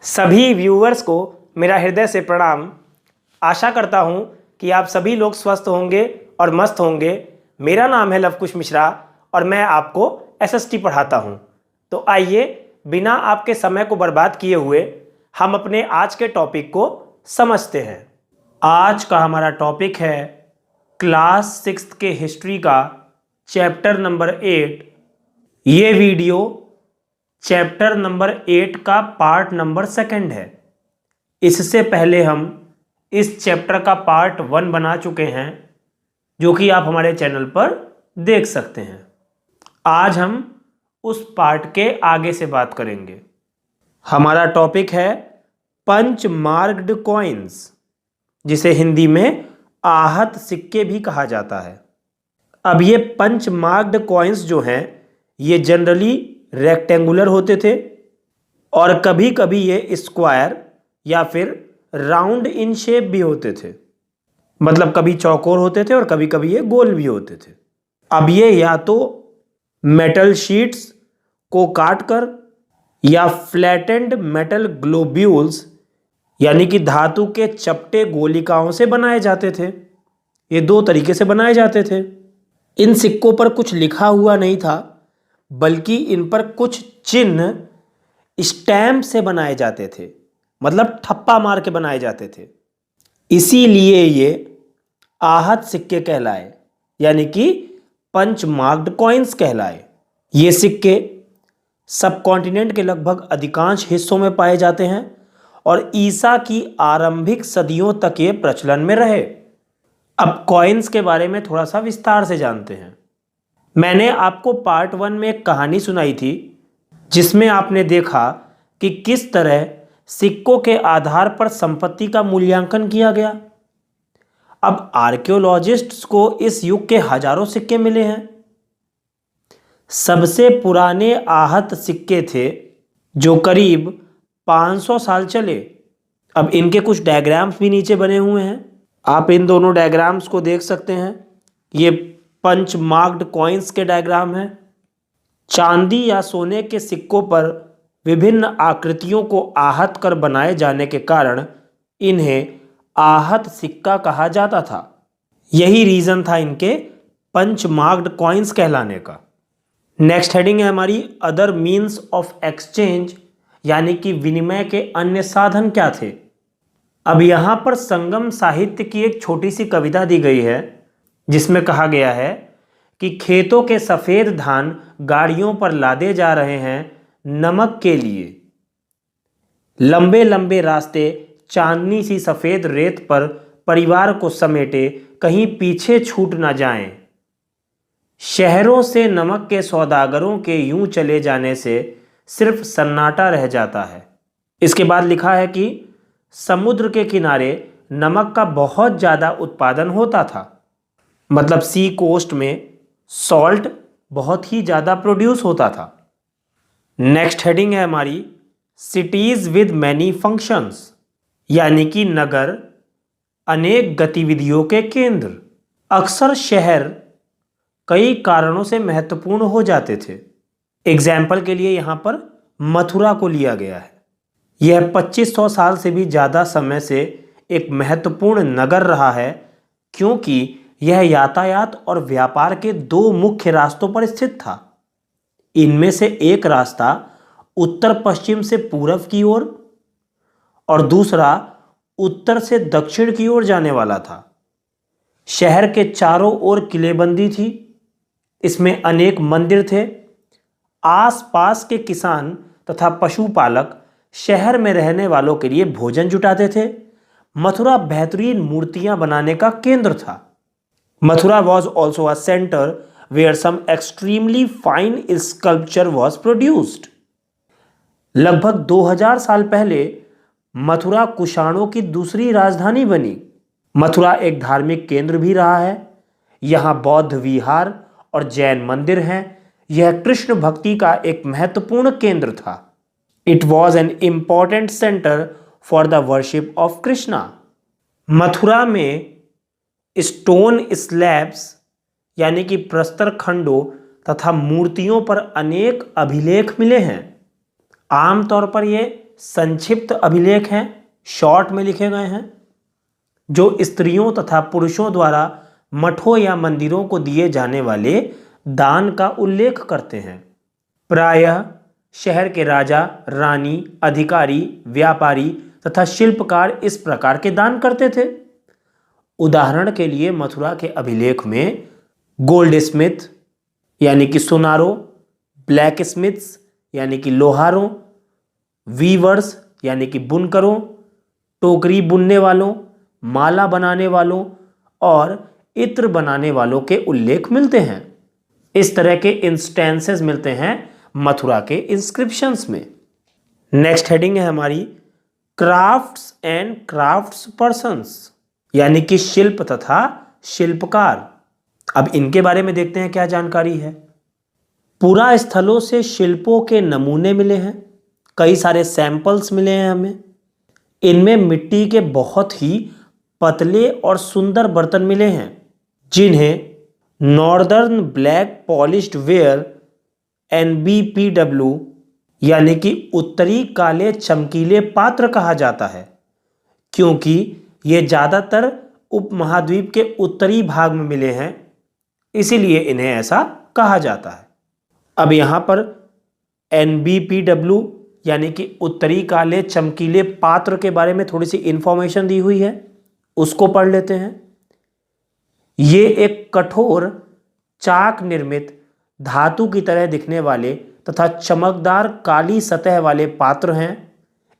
सभी व्यूअर्स को मेरा हृदय से प्रणाम। आशा करता हूँ कि आप सभी लोग स्वस्थ होंगे और मस्त होंगे। मेरा नाम है लवकुश मिश्रा और मैं आपको एसएसटी पढ़ाता हूँ। तो आइए बिना आपके समय को बर्बाद किए हुए हम अपने आज के टॉपिक को समझते हैं। आज का हमारा टॉपिक है क्लास 6 के हिस्ट्री का चैप्टर नंबर 8। ये वीडियो चैप्टर नंबर 8 का पार्ट नंबर 2 है। इससे पहले हम इस चैप्टर का पार्ट 1 बना चुके हैं, जो कि आप हमारे चैनल पर देख सकते हैं। आज हम उस पार्ट के आगे से बात करेंगे। हमारा टॉपिक है पंच मार्क्ड कॉइन्स, जिसे हिंदी में आहत सिक्के भी कहा जाता है। अब ये पंच मार्क्ड कॉइन्स जो हैं, ये जनरली रेक्टेंगुलर होते थे और कभी कभी ये स्क्वायर या फिर राउंड इन शेप भी होते थे। मतलब कभी चौकोर होते थे और कभी कभी ये गोल भी होते थे। अब ये या तो मेटल शीट्स को काटकर या फ्लैटेंड मेटल ग्लोब्यूल्स यानी कि धातु के चपटे गोलिकाओं से बनाए जाते थे। ये 2 तरीके से बनाए जाते थे। इन सिक्कों पर कुछ लिखा हुआ नहीं था, बल्कि इन पर कुछ चिन्ह स्टैम्प से बनाए जाते थे, मतलब ठप्पा मार के बनाए जाते थे। इसीलिए ये आहत सिक्के कहलाए, यानी कि पंच मार्क्ड कॉइन्स कहलाए। ये सिक्के सब कॉन्टिनेंट के लगभग अधिकांश हिस्सों में पाए जाते हैं और ईसा की आरंभिक सदियों तक ये प्रचलन में रहे। अब कॉइन्स के बारे में थोड़ा सा विस्तार से जानते हैं। मैंने आपको पार्ट 1 में एक कहानी सुनाई थी, जिसमें आपने देखा कि किस तरह सिक्कों के आधार पर संपत्ति का मूल्यांकन किया गया। अब आर्कियोलॉजिस्ट्स को इस युग के हजारों सिक्के मिले हैं। सबसे पुराने आहत सिक्के थे जो करीब 500 साल चले। अब इनके कुछ डायग्राम्स भी नीचे बने हुए हैं, आप इन दोनों डायग्राम्स को देख सकते हैं। ये पंच मार्क्ड कॉइन्स के डायग्राम हैं। चांदी या सोने के सिक्कों पर विभिन्न आकृतियों को आहत कर बनाए जाने के कारण इन्हें आहत सिक्का कहा जाता था। यही रीज़न था इनके पंच मार्क्ड कॉइन्स कहलाने का। नेक्स्ट हेडिंग है हमारी अदर मीन्स ऑफ एक्सचेंज, यानी कि विनिमय के अन्य साधन क्या थे। अब यहाँ पर संगम साहित्य की एक छोटी सी कविता दी गई है, जिसमें कहा गया है कि खेतों के सफ़ेद धान गाड़ियों पर लादे जा रहे हैं नमक के लिए। लंबे लंबे रास्ते चांदनी सी सफ़ेद रेत पर परिवार को समेटे कहीं पीछे छूट ना जाएं। शहरों से नमक के सौदागरों के यूं चले जाने से सिर्फ सन्नाटा रह जाता है। इसके बाद लिखा है कि समुद्र के किनारे नमक का बहुत ज़्यादा उत्पादन होता था। मतलब सी कोस्ट में सॉल्ट बहुत ही ज़्यादा प्रोड्यूस होता था। नेक्स्ट हेडिंग है हमारी सिटीज़ विद मैनी फंक्शंस, यानी कि नगर अनेक गतिविधियों के केंद्र। अक्सर शहर कई कारणों से महत्वपूर्ण हो जाते थे। एग्जाम्पल के लिए यहाँ पर मथुरा को लिया गया है। यह 2500 साल से भी ज़्यादा समय से एक महत्वपूर्ण नगर रहा है, क्योंकि यह यातायात और व्यापार के 2 मुख्य रास्तों पर स्थित था। इनमें से एक रास्ता उत्तर पश्चिम से पूर्व की ओर और दूसरा उत्तर से दक्षिण की ओर जाने वाला था। शहर के चारों ओर किलेबंदी थी। इसमें अनेक मंदिर थे। आसपास के किसान तथा पशुपालक शहर में रहने वालों के लिए भोजन जुटाते थे। मथुरा बेहतरीन मूर्तियां बनाने का केंद्र था। Mathura was also a center where some extremely fine sculpture was produced. लगभग 2000 साल पहले मथुरा कुषाणों की दूसरी राजधानी बनी। मथुरा एक धार्मिक केंद्र भी रहा है। यहाँ बौद्ध विहार और जैन मंदिर हैं। यह कृष्ण भक्ति का एक महत्वपूर्ण केंद्र था। It was an important center for the worship of Krishna. Mathura में स्टोन स्लैब्स यानी कि प्रस्तर खंडों तथा मूर्तियों पर अनेक अभिलेख मिले हैं। आमतौर पर ये संक्षिप्त अभिलेख हैं, शॉर्ट में लिखे गए हैं, जो स्त्रियों तथा पुरुषों द्वारा मठों या मंदिरों को दिए जाने वाले दान का उल्लेख करते हैं। प्रायः शहर के राजा, रानी, अधिकारी, व्यापारी तथा शिल्पकार इस प्रकार के दान करते थे। उदाहरण के लिए मथुरा के अभिलेख में गोल्ड स्मिथ यानी कि सुनारों, ब्लैक स्मिथ्स यानी कि लोहारों, वीवर्स यानी कि बुनकरों, टोकरी बुनने वालों, माला बनाने वालों और इत्र बनाने वालों के उल्लेख मिलते हैं। इस तरह के इंस्टेंसेस मिलते हैं मथुरा के इंस्क्रिप्शंस में। नेक्स्ट हेडिंग है हमारी क्राफ्ट्स एंड क्राफ्ट्स पर्सन्स, यानी कि शिल्प तथा शिल्पकार। अब इनके बारे में देखते हैं क्या जानकारी है। पुरा स्थलों से शिल्पों के नमूने मिले हैं, कई सारे सैंपल्स मिले हैं हमें। इनमें मिट्टी के बहुत ही पतले और सुंदर बर्तन मिले हैं, जिन्हें northern black polished where NBPW यानी कि उत्तरी काले चमकीले पात्र कहा जाता है, क्योंकि ये ज़्यादातर उपमहाद्वीप के उत्तरी भाग में मिले हैं, इसीलिए इन्हें ऐसा कहा जाता है। अब यहाँ पर NBPW यानी कि उत्तरी काले चमकीले पात्र के बारे में थोड़ी सी इंफॉर्मेशन दी हुई है, उसको पढ़ लेते हैं। ये एक कठोर चाक निर्मित धातु की तरह दिखने वाले तथा चमकदार काली सतह वाले पात्र हैं।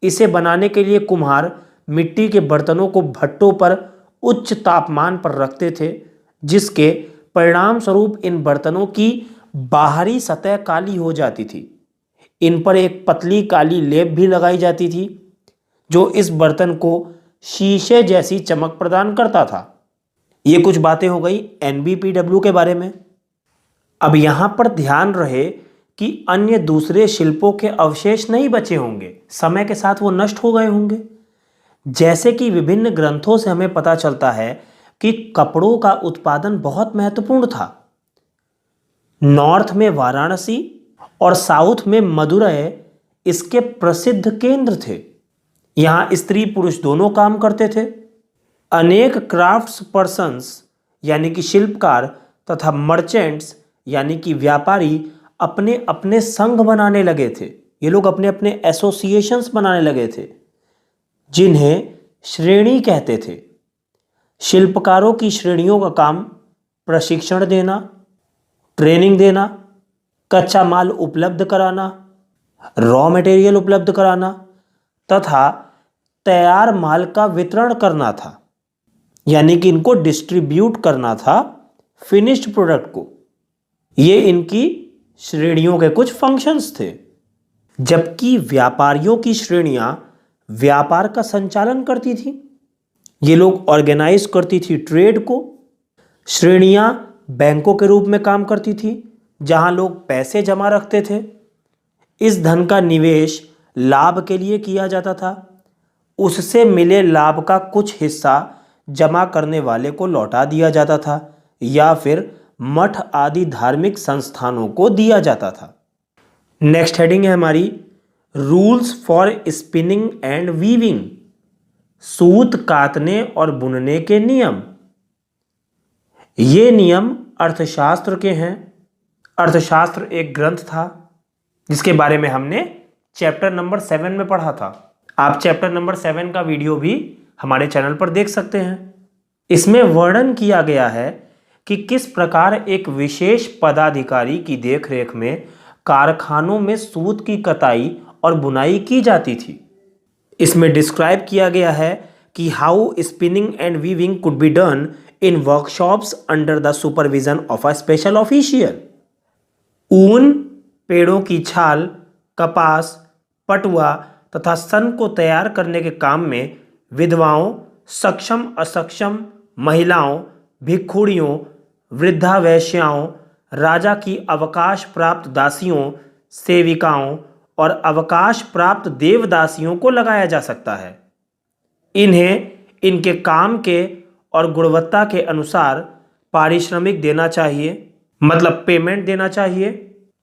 इसे बनाने के लिए कुम्हार मिट्टी के बर्तनों को भट्टों पर उच्च तापमान पर रखते थे, जिसके परिणाम स्वरूप इन बर्तनों की बाहरी सतह काली हो जाती थी। इन पर एक पतली काली लेप भी लगाई जाती थी, जो इस बर्तन को शीशे जैसी चमक प्रदान करता था। ये कुछ बातें हो गई NBPW के बारे में। अब यहाँ पर ध्यान रहे कि अन्य दूसरे शिल्पों के अवशेष नहीं बचे होंगे, समय के साथ वो नष्ट हो गए होंगे। जैसे कि विभिन्न ग्रंथों से हमें पता चलता है कि कपड़ों का उत्पादन बहुत महत्वपूर्ण था। नॉर्थ में वाराणसी और साउथ में मदुरै इसके प्रसिद्ध केंद्र थे। यहाँ स्त्री पुरुष दोनों काम करते थे। अनेक क्राफ्ट्स पर्सन्स यानी कि शिल्पकार तथा मर्चेंट्स यानी कि व्यापारी अपने अपने संघ बनाने लगे थे। ये लोग अपने अपने एसोसिएशंस बनाने लगे थे, जिन्हें श्रेणी कहते थे। शिल्पकारों की श्रेणियों का काम प्रशिक्षण देना, ट्रेनिंग देना, कच्चा माल उपलब्ध कराना, रॉ मटेरियल उपलब्ध कराना तथा तैयार माल का वितरण करना था, यानी कि इनको डिस्ट्रीब्यूट करना था फिनिश्ड प्रोडक्ट को। ये इनकी श्रेणियों के कुछ फंक्शंस थे। जबकि व्यापारियों की श्रेणियां व्यापार का संचालन करती थी, ये लोग ऑर्गेनाइज करती थी ट्रेड को। श्रेणियां बैंकों के रूप में काम करती थी, जहां लोग पैसे जमा रखते थे। इस धन का निवेश लाभ के लिए किया जाता था। उससे मिले लाभ का कुछ हिस्सा जमा करने वाले को लौटा दिया जाता था या फिर मठ आदि धार्मिक संस्थानों को दिया जाता था। नेक्स्ट हेडिंग है हमारी rules for spinning and weaving, सूत कातने और बुनने के नियम। ये नियम अर्थशास्त्र के हैं। अर्थशास्त्र एक ग्रंथ था जिसके बारे में हमने चैप्टर नंबर 7 में पढ़ा था। आप चैप्टर नंबर 7 का वीडियो भी हमारे चैनल पर देख सकते हैं। इसमें वर्णन किया गया है कि किस प्रकार एक विशेष पदाधिकारी की देखरेख में कारखानों में सूत की कताई और बुनाई की जाती थी। इसमें डिस्क्राइब किया गया है कि how spinning and weaving could be done in workshops under the supervision of a special official. ऊन, पेड़ों की छाल, कपास, पटुआ तथा सन को तैयार करने के काम में विधवाओं, सक्षम असक्षम महिलाओं, भिक्षुणियों, वृद्धा वैश्याओं, राजा की अवकाश प्राप्त दासियों, सेविकाओं और अवकाश प्राप्त देवदासियों को लगाया जा सकता है। इन्हें इनके काम के और गुणवत्ता के अनुसार पारिश्रमिक देना चाहिए, मतलब पेमेंट देना चाहिए।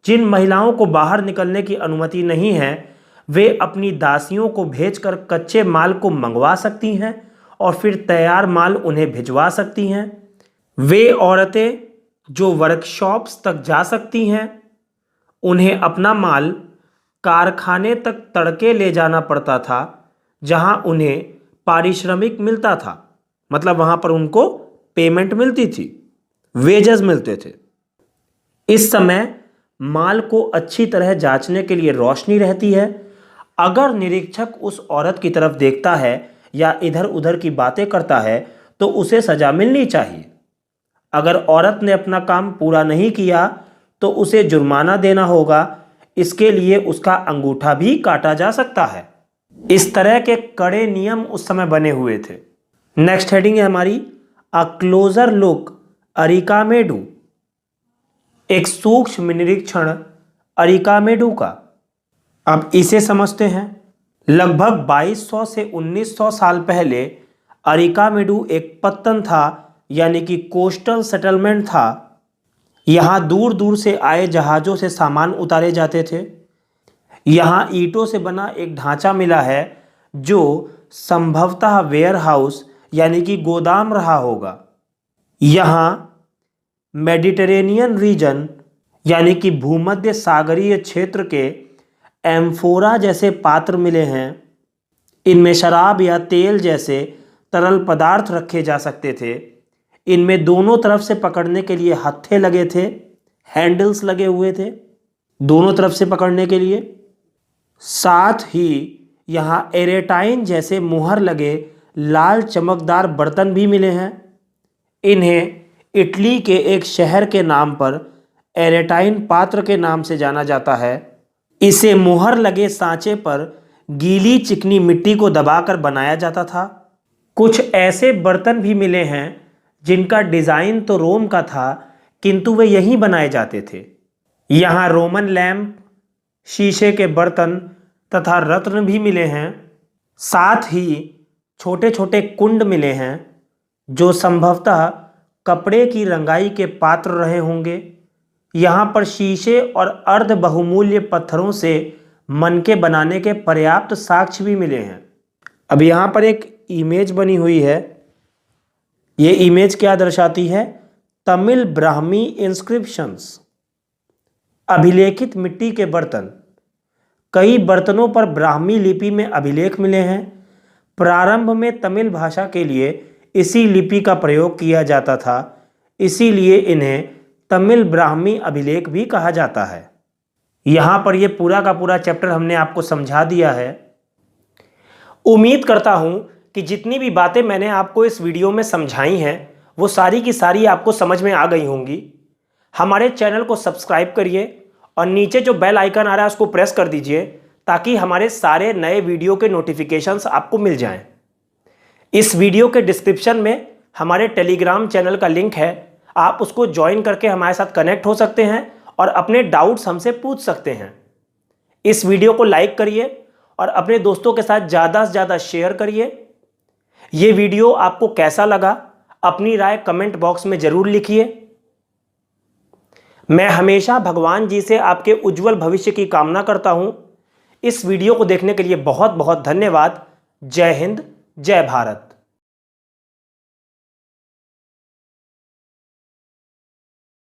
जिन महिलाओं को बाहर निकलने की अनुमति नहीं है, वे अपनी दासियों को भेजकर कच्चे माल को मंगवा सकती हैं और फिर तैयार माल उन्हें भिजवा सकती हैं। वे औरतें जो वर्कशॉप्स तक जा सकती हैं, उन्हें अपना माल कारखाने तक तड़के ले जाना पड़ता था, जहां उन्हें पारिश्रमिक मिलता था, मतलब वहां पर उनको पेमेंट मिलती थी, वेजेस मिलते थे। इस समय माल को अच्छी तरह जांचने के लिए रोशनी रहती है। अगर निरीक्षक उस औरत की तरफ देखता है या इधर उधर की बातें करता है तो उसे सजा मिलनी चाहिए। अगर औरत ने अपना काम पूरा नहीं किया तो उसे जुर्माना देना होगा। इसके लिए उसका अंगूठा भी काटा जा सकता है। इस तरह के कड़े नियम उस समय बने हुए थे। नेक्स्ट हेडिंग है हमारी अ क्लोजर लुक अरिकामेडू, एक सूक्ष्म निरीक्षण अरिकामेडू का। अब इसे समझते हैं। लगभग 2200 से 1900 साल पहले अरिकामेडू एक पत्तन था, यानी कि कोस्टल सेटलमेंट था। यहाँ दूर दूर से आए जहाज़ों से सामान उतारे जाते थे। यहाँ ईंटों से बना एक ढांचा मिला है जो संभवतः वेयर हाउस यानी कि गोदाम रहा होगा। यहाँ मेडिटेरेनियन रीजन यानी कि भूमध्य सागरीय क्षेत्र के एम्फोरा जैसे पात्र मिले हैं। इनमें शराब या तेल जैसे तरल पदार्थ रखे जा सकते थे। इनमें दोनों तरफ से पकड़ने के लिए हत्थे लगे थे, हैंडल्स लगे हुए थे दोनों तरफ से पकड़ने के लिए। साथ ही यहाँ एरेटाइन जैसे मुहर लगे लाल चमकदार बर्तन भी मिले हैं। इन्हें इटली के एक शहर के नाम पर एरेटाइन पात्र के नाम से जाना जाता है। इसे मुहर लगे सांचे पर गीली चिकनी मिट्टी को दबाकर बनाया जाता था। कुछ ऐसे बर्तन भी मिले हैं जिनका डिज़ाइन तो रोम का था, किंतु वे यहीं बनाए जाते थे। यहाँ रोमन लैंप, शीशे के बर्तन तथा रत्न भी मिले हैं। साथ ही छोटे छोटे कुंड मिले हैं जो संभवतः कपड़े की रंगाई के पात्र रहे होंगे। यहाँ पर शीशे और अर्ध बहुमूल्य पत्थरों से मनके बनाने के पर्याप्त साक्ष्य भी मिले हैं। अब यहाँ पर एक इमेज बनी हुई है। ये इमेज क्या दर्शाती है? तमिल ब्राह्मी इंस्क्रिप्शंस, अभिलेखित मिट्टी के बर्तन। कई बर्तनों पर ब्राह्मी लिपि में अभिलेख मिले हैं। प्रारंभ में तमिल भाषा के लिए इसी लिपि का प्रयोग किया जाता था, इसीलिए इन्हें तमिल ब्राह्मी अभिलेख भी कहा जाता है। यहाँ पर ये पूरा का पूरा चैप्टर हमने आपको समझा दिया है। उम्मीद करता हूँ कि जितनी भी बातें मैंने आपको इस वीडियो में समझाई हैं वो सारी की सारी आपको समझ में आ गई होंगी। हमारे चैनल को सब्सक्राइब करिए और नीचे जो बेल आइकन आ रहा है उसको प्रेस कर दीजिए ताकि हमारे सारे नए वीडियो के नोटिफिकेशंस आपको मिल जाएं। इस वीडियो के डिस्क्रिप्शन में हमारे टेलीग्राम चैनल का लिंक है, आप उसको ज्वाइन करके हमारे साथ कनेक्ट हो सकते हैं और अपने डाउट्स हमसे पूछ सकते हैं। इस वीडियो को लाइक करिए और अपने दोस्तों के साथ ज़्यादा से ज़्यादा शेयर करिए। ये वीडियो आपको कैसा लगा अपनी राय कमेंट बॉक्स में ज़रूर लिखिए। मैं हमेशा भगवान जी से आपके उज्जवल भविष्य की कामना करता हूँ। इस वीडियो को देखने के लिए बहुत बहुत धन्यवाद। जय हिंद, जय भारत।